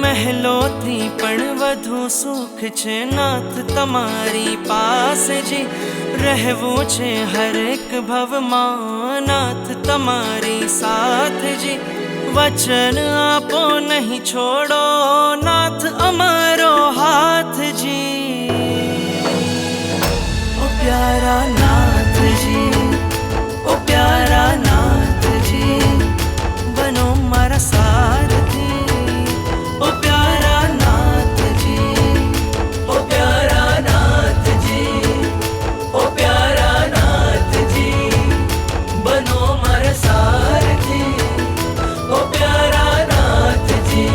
મહેલોથી પણ વધુ સુખ છે નાથ તમારી પાસે જી। રહેવું છે હરેક ભવમાં નાથ તમારી સાથ જી। વચન આપો નહીં છોડો નાથ અમારો હાથ જી। ઓ પ્યારા નાથજી, ઓ પ્યારા નાથજી, બનો મારા સારથી। ઓ પ્યારા નાથજી, ઓ પ્યારા નાથજી, ઓ પ્યારા નાથજી, બનો મારા સારથી। ઓ પ્યારા નાથજી।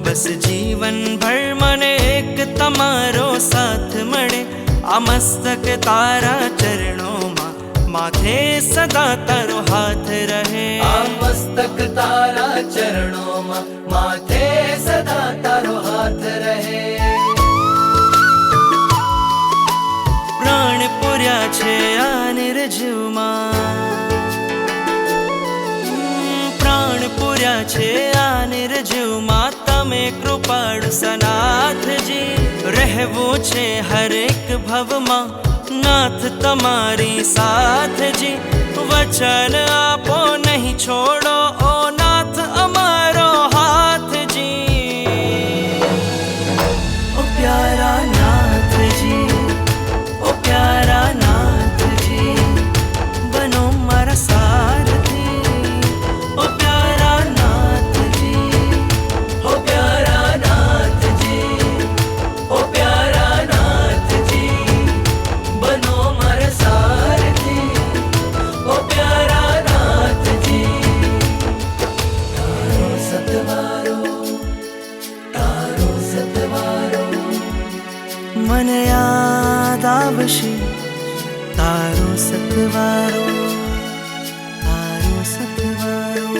बस जीवन भर मने एक तमारो साथ मळे। आ मस्तक तारा चरणों माथे सदा तारो हाथ रहे। आ मस्तक तारा चरणों माथे सदा तारो हाथ रहे। प्राण पुर्या छे आ निर्जीवમાં, प्राण पुर्या छे आ निर्जीवમાં, તમે કૃપાળુ સનાથજી। રહેવું છે હરેક ભવમાં નાથ તમારી સાથજી। વચન આપો નહીં છોડો ઓ નાથ અમારો હાથજી। ઓ પ્યારા નાથજી, ઓ પ્યારા નાથજી, બનો મારા સારથી। ઓ પ્યારા નાથજી, ઓ પ્યારા નાથજી, ઓ પ્યારા નાથજી, બનો મારા સારથી। ઓ પ્યારા નાથજી। તારો સતવારો, તારો સતવારો, મને યાદ આવશે તારો સતવારો, તારો સતવારો।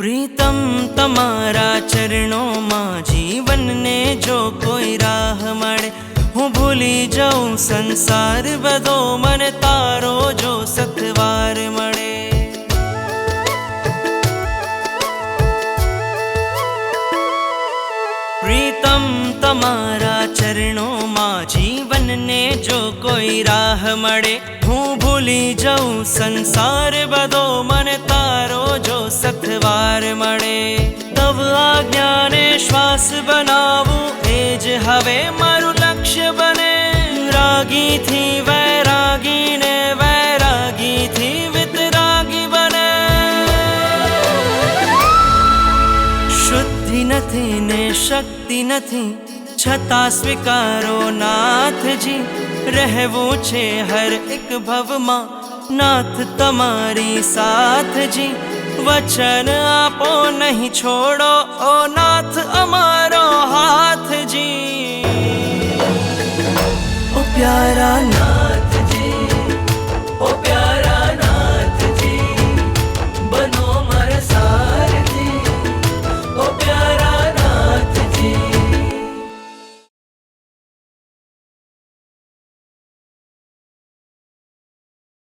પ્રીતમ તમારા ચરણોમાં જીવનને જો કોઈ રાહ મળે, હું ભૂલી જાઉં સંસાર બધો, મને તારો જો સતવાર મળે। પ્રીતમ તમારા ચરણોમાં જીવનને જો કોઈ રાહ મળે, હું ભૂલી જાઉં સંસાર બધો, મને તારો જો સતવાર મળે। તવ આજ્ઞાને શ્વાસ બનાવું એ જ હવે મારું લક્ષ્ય બને। રાગીથી વૈરાગી ને વૈરાગીથી વિતરાગી બને। શુદ્ધિ નથી ને શક્તિ નથી છતાં સ્વીકારો નાથજી। રહેવું છે હર એક ભવમાં નાથ તમારી સાથજી। વચન આપો નહીં છોડો ઓ નાથ અમારો હાથજી। ઓ પ્યારા